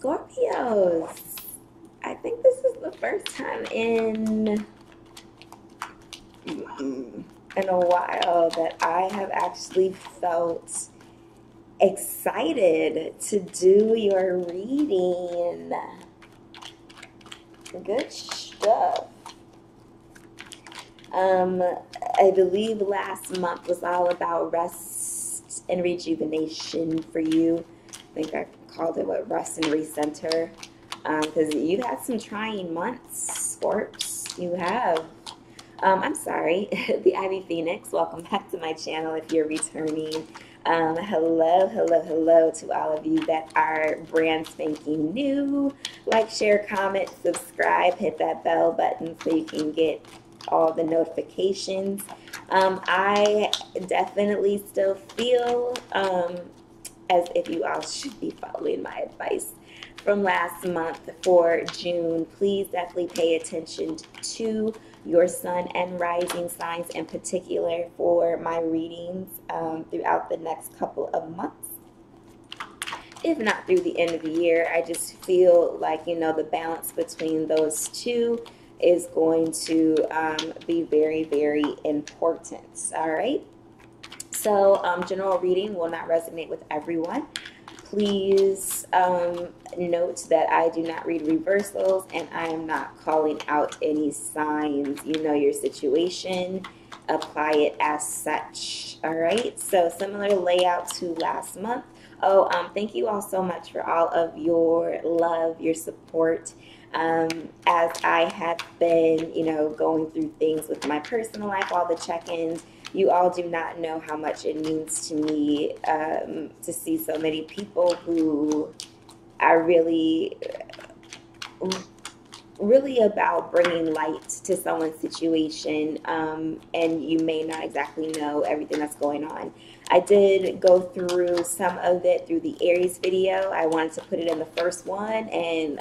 Scorpios, I think this is the first time in a while that I have actually felt excited to do your reading. Good stuff. I believe last month was all about rest and rejuvenation for you. I think I called it what, rest and recenter. Because you've had some trying months, Scorps. You have. I'm sorry, the Ivy Phoenix. Welcome back to my channel if you're returning. Hello, hello, hello to all of you that are brand spanking new. Like, share, comment, subscribe, hit that bell button so you can get all the notifications. I definitely still feel as if you all should be following my advice from last month for June. Please definitely pay attention to your sun and rising signs in particular for my readings throughout the next couple of months, if not through the end of the year. I just feel like, you know, the balance between those two is going to be very, very important. All right. So general reading will not resonate with everyone. Please note that I do not read reversals and I am not calling out any signs. You know your situation, apply it as such. All right, so similar layout to last month. Thank you all so much for all of your love, your support. As I have been, you know, going through things with my personal life, all the check-ins, you all do not know how much it means to me to see so many people who are really about bringing light to someone's situation, and you may not exactly know everything that's going on. I did go through some of it through the Aries video. I wanted to put it in the first one and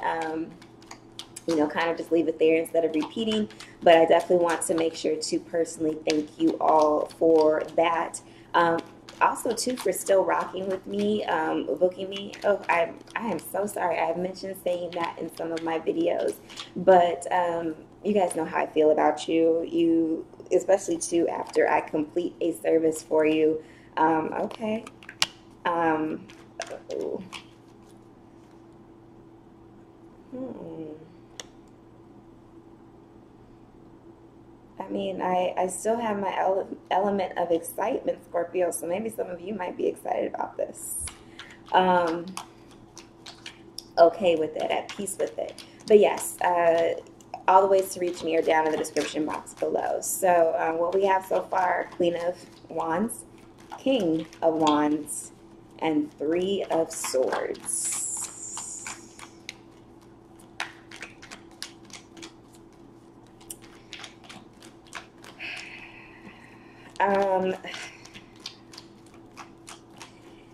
you know, kind of just leave it there instead of repeating. But I definitely want to make sure to personally thank you all for that. Also, too, for still rocking with me, booking me. Oh, I am so sorry. I've mentioned saying that in some of my videos. But you guys know how I feel about you. You, especially, too, after I complete a service for you. Okay. I mean, I still have my element of excitement, Scorpio, so maybe some of you might be excited about this. Okay with it, at peace with it. But yes, all the ways to reach me are down in the description box below. So what we have so far: Queen of Wands, King of Wands, and Three of Swords.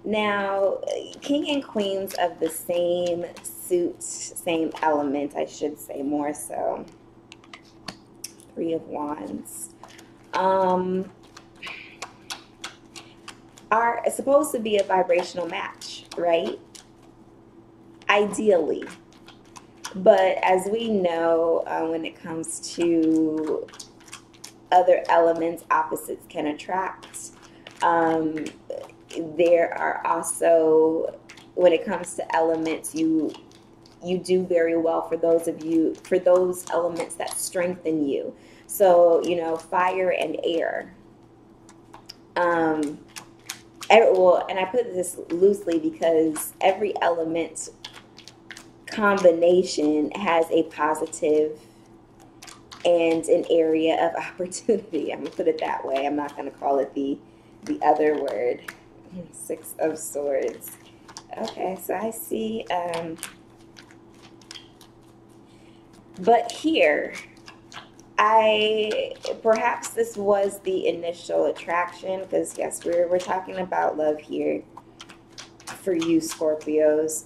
Now, king and queens of the same suit, same element, I should say, more so. Three of Wands. Are supposed to be a vibrational match, right? Ideally. But as we know, when it comes to other elements, opposites can attract. There are also, when it comes to elements, you do very well for those of you, for those elements that strengthen you. So, you know, fire and air. Well, and I put this loosely because every element combination has a positive and an area of opportunity. I'm going to put it that way. I'm not going to call it the other word. Six of Swords. Okay, so I see, but here, perhaps this was the initial attraction, because yes, we're talking about love here for you Scorpios.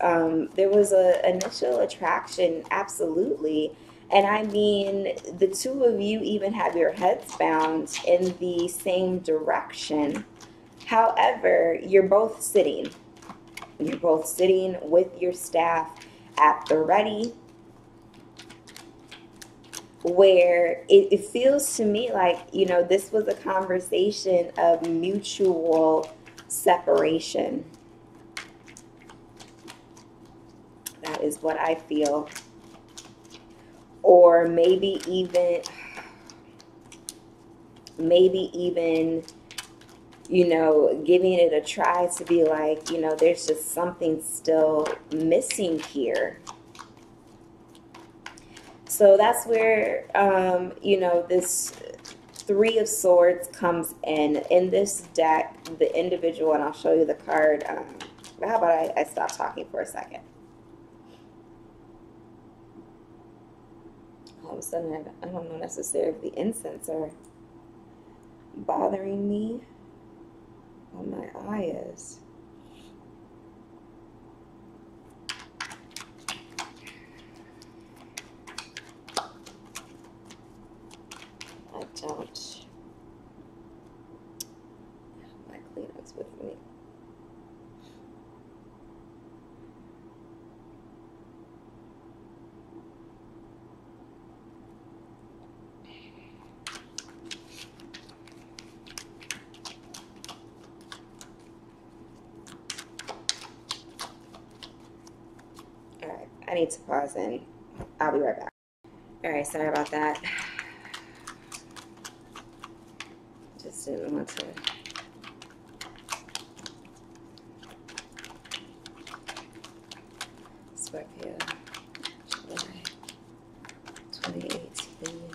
There was an initial attraction, absolutely. And I mean, the two of you even have your heads bound in the same direction. However, you're both sitting with your staff at the ready, where it feels to me like, you know, this was a conversation of mutual separation. That is what I feel. Or maybe even, you know, giving it a try to be like, you know, there's just something still missing here. So that's where, you know, this Three of Swords comes in. In this deck, the individual, and I'll show you the card. How about I stop talking for a second? All of a sudden, I don't know necessarily if the incense are bothering me on my eyes. I don't. My Kleenex with me. Alright, I need to pause and I'll be right back. Alright, sorry about that. Just didn't want to. Scorpio, July 2018.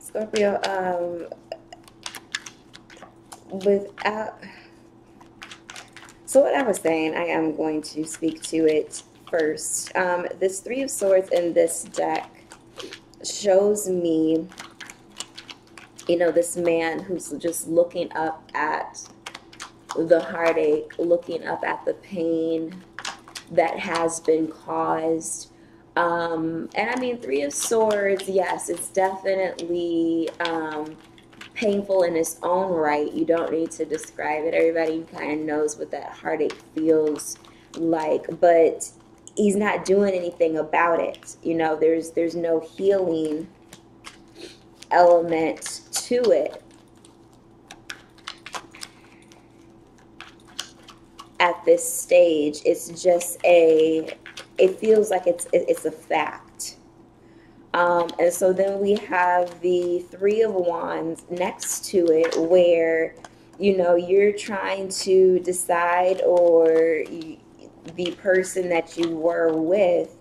Scorpio, without, so what I was saying, I am going to speak to it first. This Three of Swords in this deck shows me, you know, this man who's just looking up at the heartache, looking up at the pain that has been caused. And I mean, Three of Swords, yes, it's definitely painful in its own right. You don't need to describe it. Everybody kind of knows what that heartache feels like, but he's not doing anything about it. You know, there's no healing element to it at this stage. It's just it feels like it's a fact. And so then we have the Three of Wands next to it, where, you know, you're trying to decide, or the person that you were with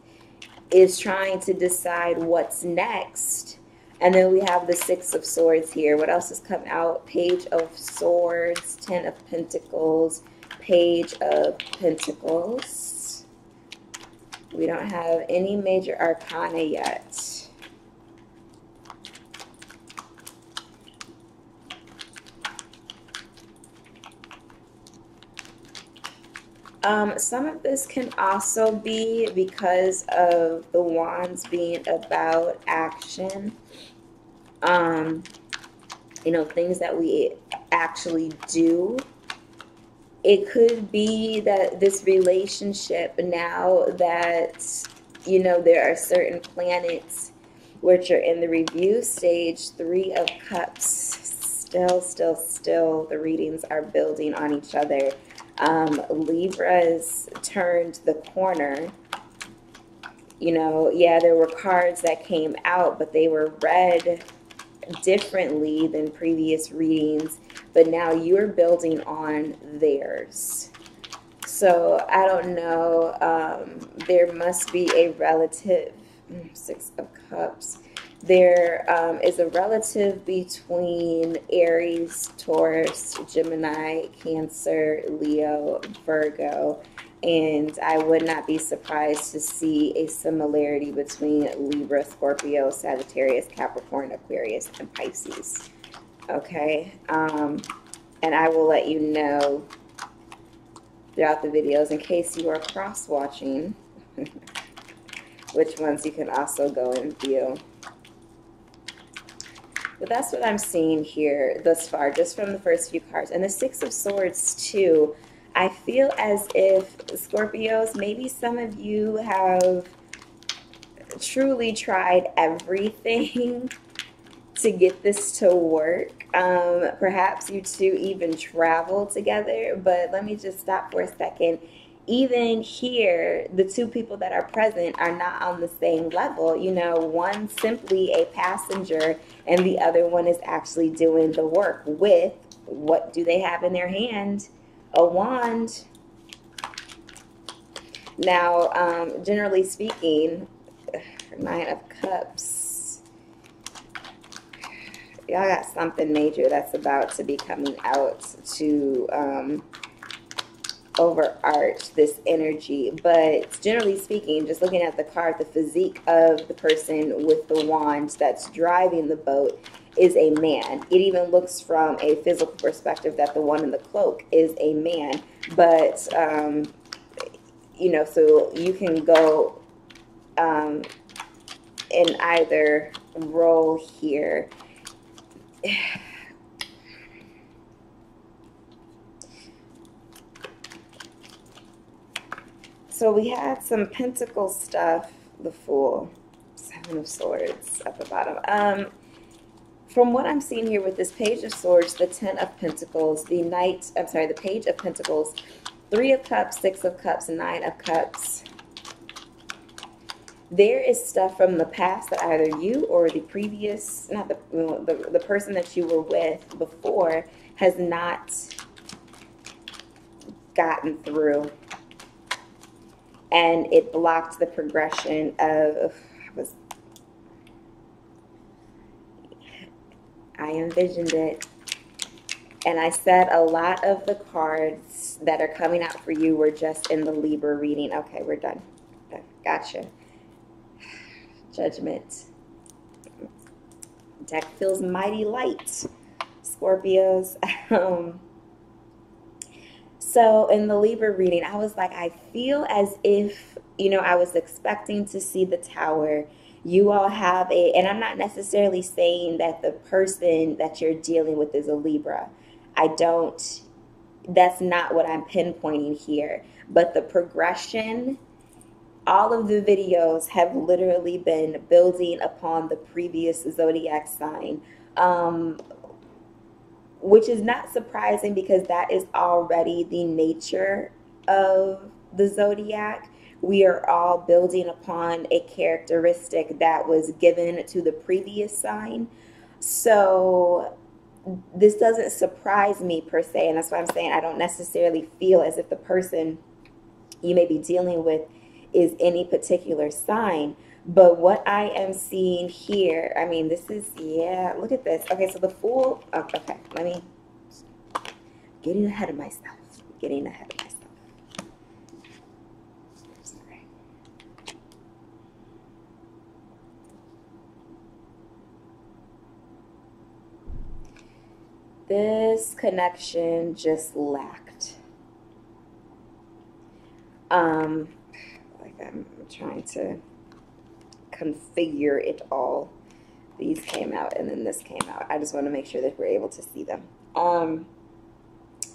is trying to decide what's next. And then we have the Six of Swords here. What else has come out? Page of Swords, Ten of Pentacles, Page of Pentacles. We don't have any major arcana yet. Some of this can also be because of the wands being about action. You know, things that we actually do. It could be that this relationship, now that, you know, there are certain planets which are in the review stage, Three of Cups, still, the readings are building on each other. Libra's turned the corner. You know, yeah, there were cards that came out, but they were read differently than previous readings, but now you're building on theirs. So I don't know, there must be a relative. Six of Cups. There is a relative between Aries, Taurus, Gemini, Cancer, Leo, Virgo, and I would not be surprised to see a similarity between Libra, Scorpio, Sagittarius, Capricorn, Aquarius, and Pisces. Okay, and I will let you know throughout the videos in case you are cross-watching which ones you can also go and view. But that's what I'm seeing here thus far, just from the first few cards. And the Six of Swords, too. I feel as if, Scorpios, maybe some of you have truly tried everything to get this to work. Perhaps you two even travel together, but let me just stop for a second. Even here, the two people that are present are not on the same level. You know, one simply a passenger and the other one is actually doing the work with, what do they have in their hand? A wand. Now, generally speaking, Nine of Cups, y'all got something major that's about to be coming out to overarch this energy. But generally speaking, just looking at the card, the physique of the person with the wand that's driving the boat is a man. It even looks from a physical perspective that the one in the cloak is a man. But you know, so you can go in either role here. So we had some pentacle stuff, the Fool, Seven of Swords at the bottom. From what I'm seeing here with this Page of Swords, the Ten of Pentacles, the Page of Pentacles, Three of Cups, Six of Cups, Nine of Cups. There is stuff from the past that either you or the previous, not the person that you were with before has not gotten through. And it blocked the progression of, I envisioned it. And I said a lot of the cards that are coming out for you were just in the Libra reading. Okay, we're done. Gotcha. Judgment. Deck feels mighty light, Scorpios. So in the Libra reading, I was like, I feel as if, you know, I was expecting to see the Tower. You all have and I'm not necessarily saying that the person that you're dealing with is a Libra. That's not what I'm pinpointing here. But the progression, all of the videos have literally been building upon the previous zodiac sign. Which is not surprising because that is already the nature of the zodiac. We are all building upon a characteristic that was given to the previous sign. So this doesn't surprise me per se, and that's why I'm saying I don't necessarily feel as if the person you may be dealing with is any particular sign. But what I am seeing here, I mean, this is, yeah, look at this. Okay, so the Fool, okay, let me, getting ahead of myself. Sorry. This connection just lacked. Like I'm trying to configure it all. These came out and then this came out. I just want to make sure that we're able to see them.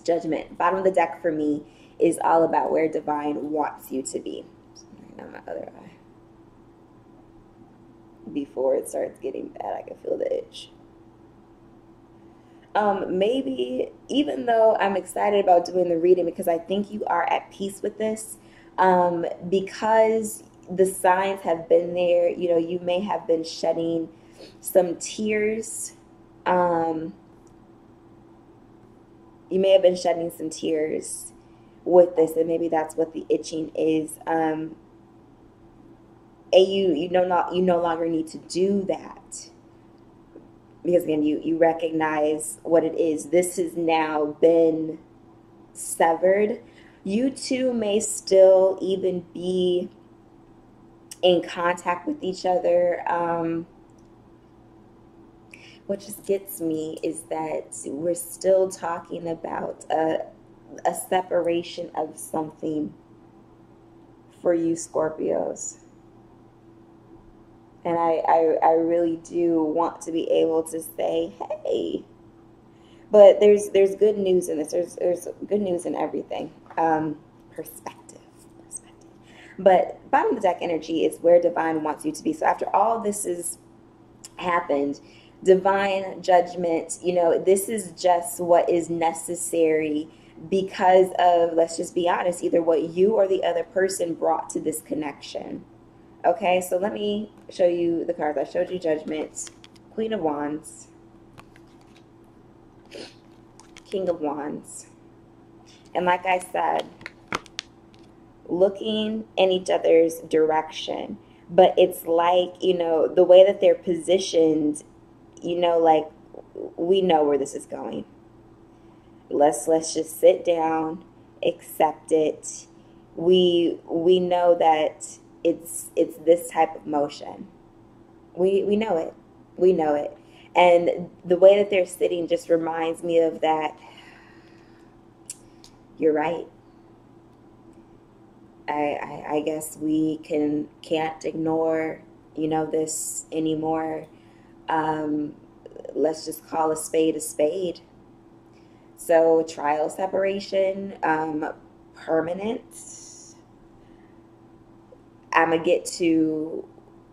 Judgment. Bottom of the deck for me is all about where Divine wants you to be. On my other eye. Before it starts getting bad, I can feel the itch. Maybe, even though I'm excited about doing the reading because I think you are at peace with this, because the signs have been there, you know, you may have been shedding some tears. You may have been shedding some tears with this, and maybe that's what the itching is. And you no longer need to do that. Because again, you recognize what it is. This has now been severed. You two may still even be in contact with each other. What just gets me is that we're still talking about a separation of something for you Scorpios. And I really do want to be able to say, hey, but there's good news in this. There's good news in everything. Perspective. Perspective. But bottom of the deck energy is where divine wants you to be. So after all this is happened, divine judgment, this is just what is necessary because of, let's just be honest, either what you or the other person brought to this connection. Okay, so let me show you the cards. I showed you Judgment, Queen of Wands, King of Wands. And like I said, looking in each other's direction. But it's like, the way that they're positioned, like we know where this is going. Let's just sit down, accept it. We know that it's this type of motion. We know it. We know it. And the way that they're sitting just reminds me of that. You're right. I guess we can't ignore, this anymore. Let's just call a spade a spade. So trial, separation, permanent. I'm going to get to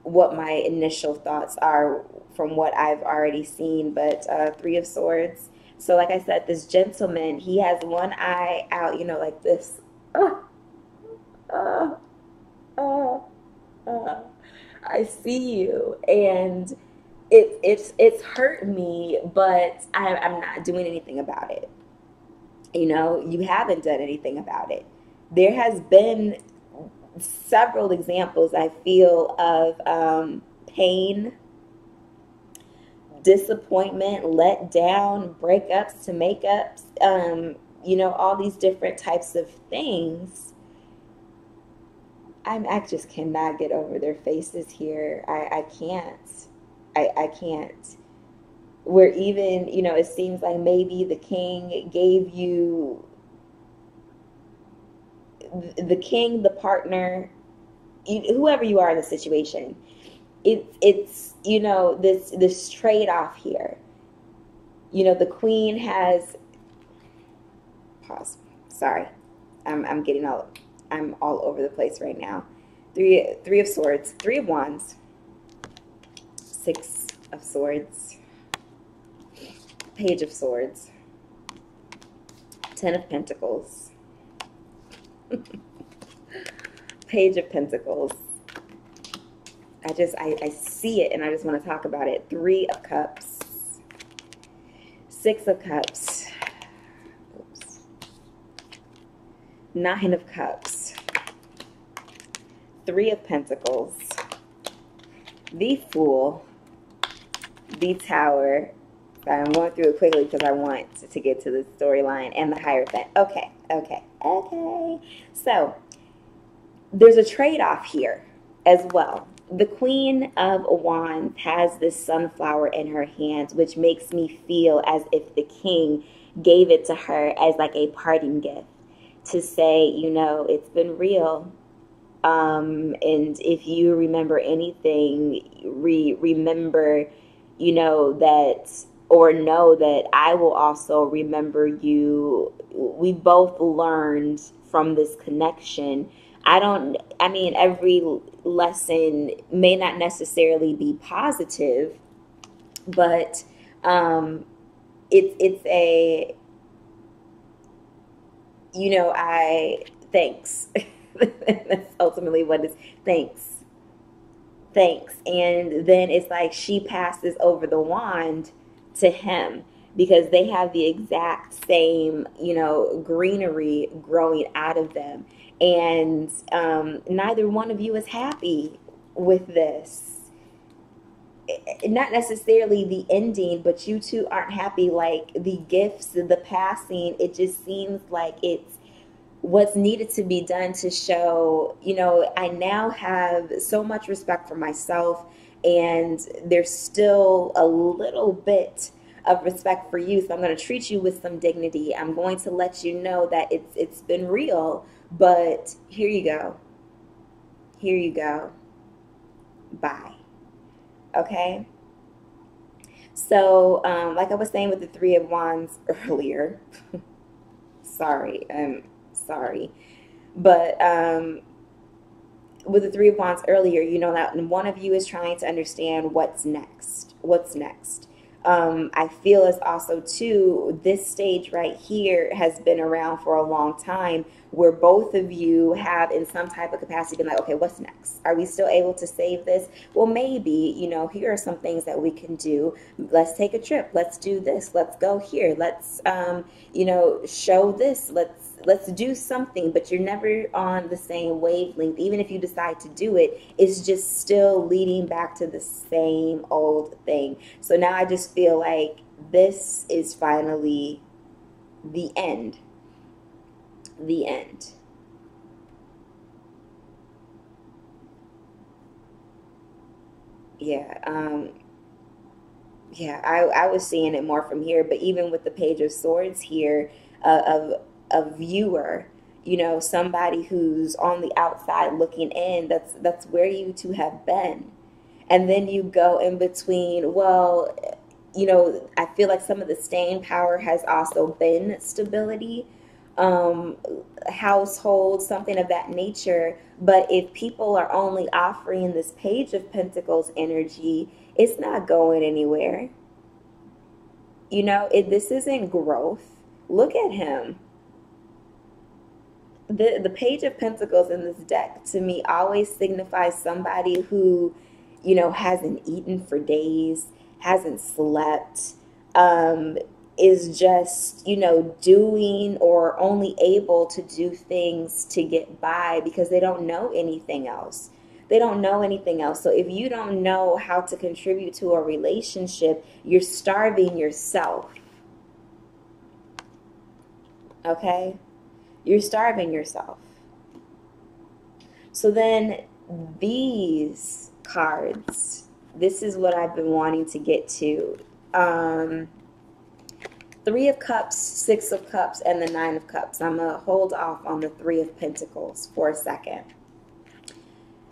what my initial thoughts are from what I've already seen, but Three of Swords. So like I said, this gentleman, he has one eye out, like this. I see you, and it's hurt me, but I'm not doing anything about it. You haven't done anything about it. There has been several examples, I feel, of pain, disappointment, let down, breakups to makeups, all these different types of things. I just cannot get over their faces here. I can't. I can't. Where even, it seems like maybe the king gave you, the king, the partner, whoever you are in the situation, it's this trade-off here. The queen has, pause, sorry, I'm all over the place right now. Three of Swords, Three of Wands, Six of Swords, Page of Swords, Ten of Pentacles, Page of Pentacles. I see it and I just want to talk about it. Three of Cups, Six of Cups, oops, Nine of Cups, Three of Pentacles, the Fool, the Tower. Sorry, I'm going through it quickly because I want to get to the storyline, and the Hierophant. Okay. So there's a trade-off here as well. The Queen of Wands has this sunflower in her hands, which makes me feel as if the king gave it to her as like a parting gift to say, it's been real. And if you remember anything, remember, that, or know that I will also remember you. We both learned from this connection. Every lesson may not necessarily be positive, but it's a, thanks. That's ultimately what it is. Thanks. And then it's like she passes over the wand to him because they have the exact same, greenery growing out of them. And neither one of you is happy with this. Not necessarily the ending, but you two aren't happy. Like the gifts, the passing, it just seems like it's what's needed to be done to show, I now have so much respect for myself, and there's still a little bit of respect for you. So I'm going to treat you with some dignity. I'm going to let you know that it's been real, but here you go. Bye. Okay. So, like I was saying with the Three of Wands earlier, sorry, sorry, but with the Three of Wands earlier, you know that one of you is trying to understand what's next. What's next? I feel as also too, this stage right here has been around for a long time, where both of you have in some type of capacity been like, okay, what's next? Are we still able to save this? Well, maybe, you know, here are some things that we can do. Let's take a trip. Let's do this. Let's go here. Let's, you know, show this. Let's do something, but you're never on the same wavelength. Even if you decide to do it, it's just still leading back to the same old thing. So now I just feel like this is finally the end. The end. Yeah. Yeah, I was seeing it more from here, but even with the Page of Swords here, of a viewer, you know, somebody who's on the outside looking in, that's where you two have been. And then you go in between, well, you know, I feel like some of the staying power has also been stability, um, household, something of that nature. But if people are only offering this Page of Pentacles energy, it's not going anywhere. You know, this isn't growth. Look at him. The Page of Pentacles in this deck to me always signifies somebody who, you know, hasn't eaten for days, hasn't slept, um, is just, you know, doing or only able to do things to get by because they don't know anything else. They don't know anything else. So if you don't know how to contribute to a relationship, you're starving yourself. Okay? You're starving yourself. So then these cards, this is what I've been wanting to get to. Three of Cups, Six of Cups, and the Nine of Cups. I'm going to hold off on the Three of Pentacles for a second.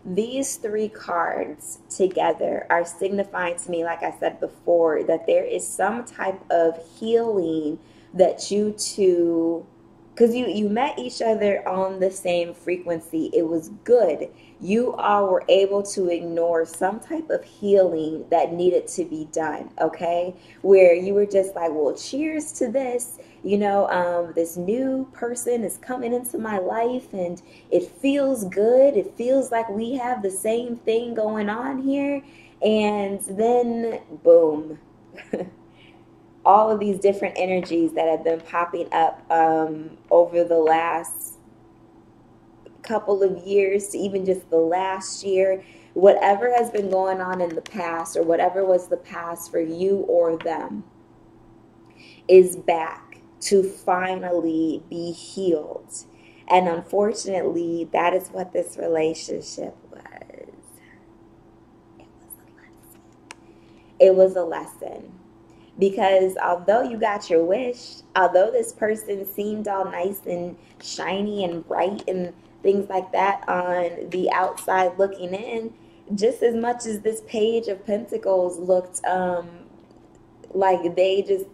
These three cards together are signifying to me, like I said before, that there is some type of healing that you two, because you met each other on the same frequency. It was good. You all were able to ignore some type of healing that needed to be done, okay? Where you were just like, well, cheers to this. You know, this new person is coming into my life and it feels good. It feels like we have the same thing going on here. And then, boom. All of these different energies that have been popping up over the last couple of years to even just the last year, whatever has been going on in the past or whatever was the past for you or them is back to finally be healed. And unfortunately, that is what this relationship was. It was a lesson. Because although you got your wish, although this person seemed all nice and shiny and bright and things like that on the outside looking in, just as much as this Page of Pentacles looked like they just,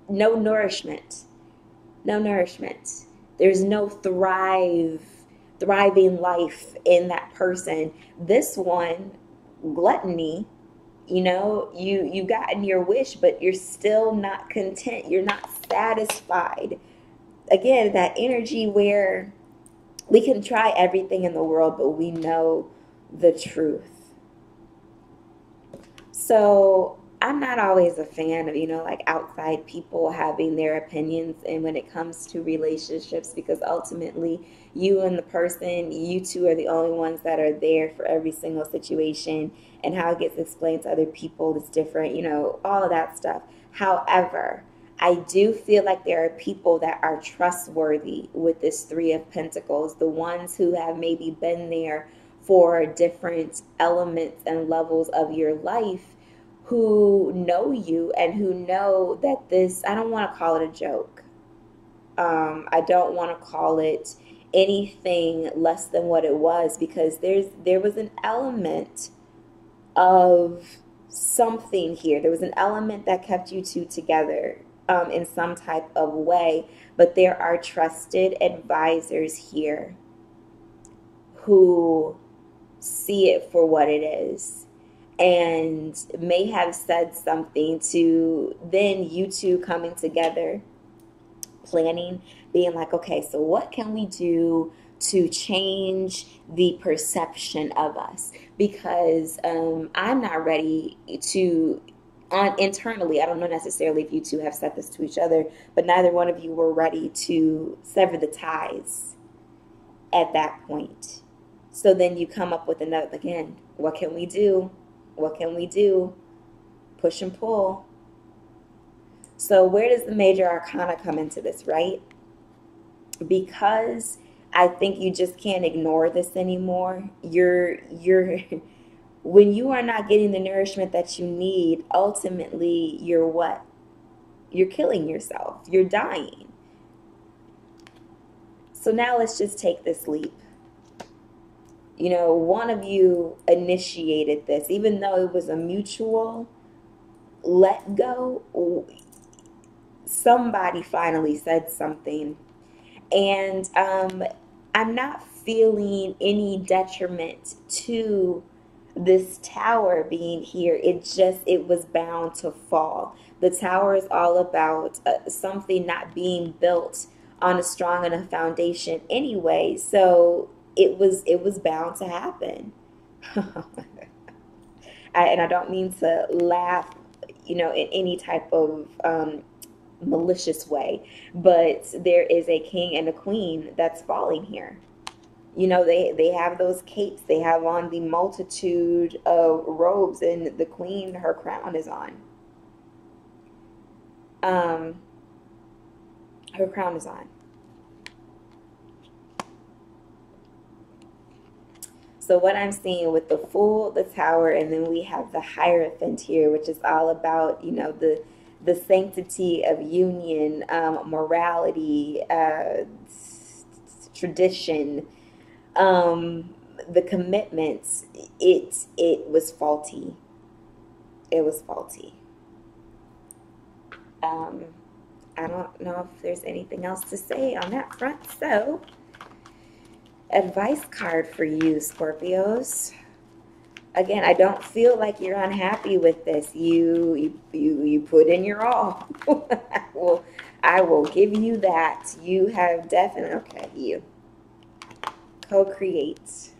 no nourishment. No nourishment. There's no thriving life in that person. This one, gluttony. You know, you gotten your wish, but you're still not content. You're not satisfied. Again, that energy where we can try everything in the world, but we know the truth. So I'm not always a fan of, you know, like outside people having their opinions and when it comes to relationships, because ultimately you and the person, you two are the only ones that are there for every single situation, and how it gets explained to other people is different, you know, all of that stuff. However, I do feel like there are people that are trustworthy with this Three of Pentacles, the ones who have maybe been there for different elements and levels of your life, who know you and who know that this, I don't want to call it a joke. I don't want to call it anything less than what it was, because there was an element of something here. There was an element that kept you two together in some type of way, but there are trusted advisors here who see it for what it is and may have said something to then you two coming together, planning, being like, okay, so what can we do to change the perception of us? Because I'm not ready to, on internally, I don't know necessarily if you two have said this to each other, but neither one of you were ready to sever the ties at that point. So then you come up with another, again, what can we do? What can we do? Push and pull. So where does the major arcana come into this, right? Because I think you just can't ignore this anymore. You're when you are not getting the nourishment that you need, ultimately you're what? You're killing yourself. You're dying. So now let's just take this leap. You know, one of you initiated this, even though it was a mutual let go. Somebody finally said something. And I'm not feeling any detriment to this tower being here. It was bound to fall. The tower is all about something not being built on a strong enough foundation anyway. So it was bound to happen. And I don't mean to laugh, in any type of malicious way, but there is a king and a queen that's falling here. They have those capes, they have on the multitude of robes, and the queen, her crown is on. Her crown is on. So what I'm seeing with the Fool, the Tower, and then we have the Hierophant here, which is all about, the sanctity of union, morality, tradition, the commitments. It was faulty. It was faulty. I don't know if there's anything else to say on that front. So, advice card for you, Scorpios. Again, I don't feel like you're unhappy with this. You put in your all. I will give you that. You have definitely, okay, you co-create.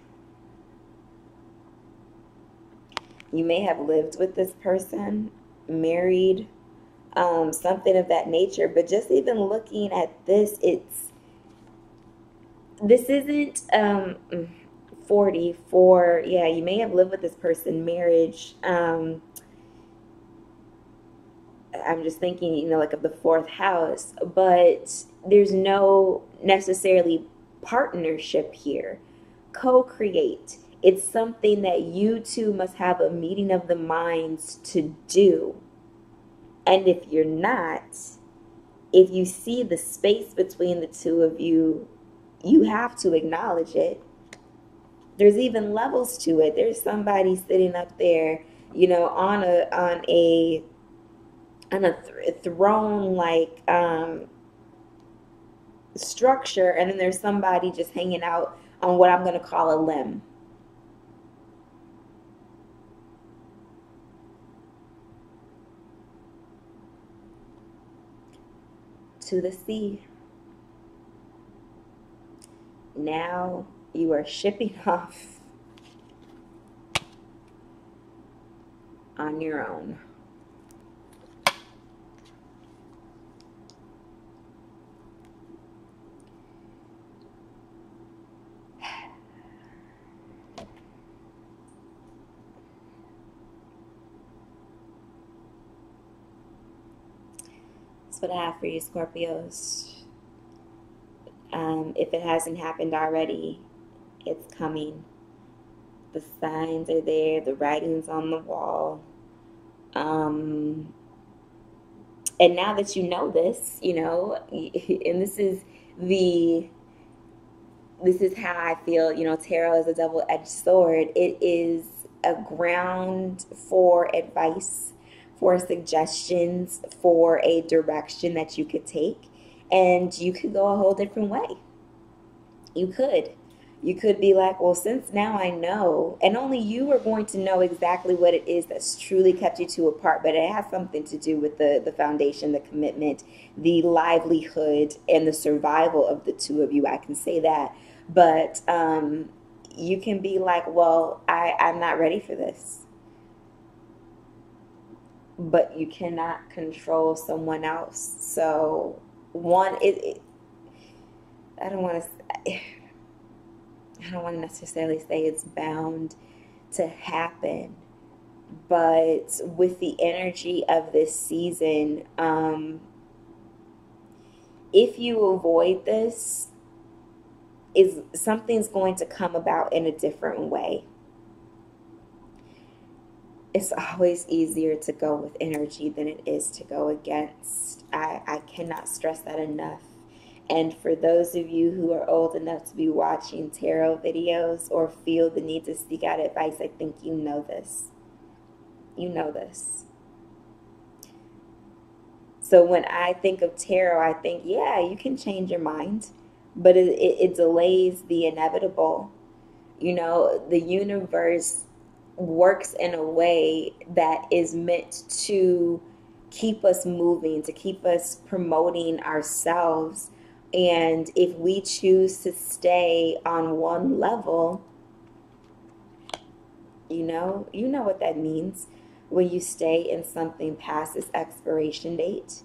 You may have lived with this person, married, something of that nature. But just even looking at this, this isn't 44. Yeah, you may have lived with this person, marriage. I'm just thinking, like of the fourth house, but there's no necessarily partnership here. Co-create. It's something that you two must have a meeting of the minds to do. And if you're not, if you see the space between the two of you, you have to acknowledge it. There's even levels to it. There's somebody sitting up there, on a throne like structure, and then there's somebody just hanging out on what I'm going to call a limb. To the sea. Now you are shipping off on your own. That's what I have for you, Scorpios. If it hasn't happened already, it's coming. The signs are there, the writing's on the wall. And now that you know this, and this is how I feel, tarot is a double-edged sword. It is a ground for advice, for suggestions, for a direction that you could take, and you could go a whole different way. You could. You could be like, well, since now I know, and only you are going to know exactly what it is that's truly kept you two apart, but it has something to do with the foundation, the commitment, the livelihood, and the survival of the two of you. I can say that. But you can be like, well, I'm not ready for this. But you cannot control someone else. So, one, I don't want to. I don't want to necessarily say it's bound to happen, but with the energy of this season, if you avoid this, is something's going to come about in a different way. It's always easier to go with energy than it is to go against. I cannot stress that enough. And for those of you who are old enough to be watching tarot videos or feel the need to seek out advice, I think you know this. You know this. So when I think of tarot, I think, yeah, you can change your mind, but it delays the inevitable. You know, the universe works in a way that is meant to keep us moving, to keep us promoting ourselves. And if we choose to stay on one level, you know what that means when you stay in something past its expiration date,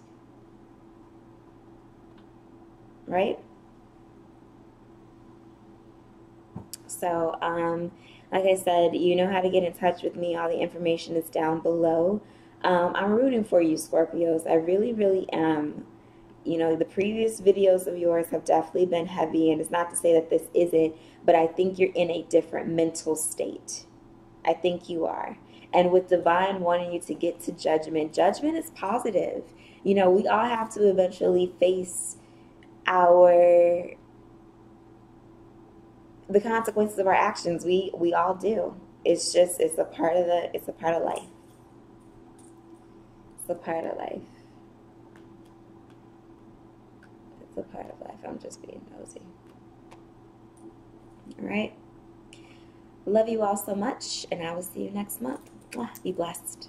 right? So, like I said, you know how to get in touch with me. All the information is down below. I'm rooting for you, Scorpios. I really, really am. You know, the previous videos of yours have definitely been heavy, and it's not to say that this isn't, but I think you're in a different mental state. I think you are. And with divine wanting you to get to judgment, judgment is positive. You know, we all have to eventually face the consequences of our actions. We all do. It's a part of life. It's a part of life. It's a part of life. I'm just being nosy. All right. Love you all so much, and I will see you next month. Be blessed.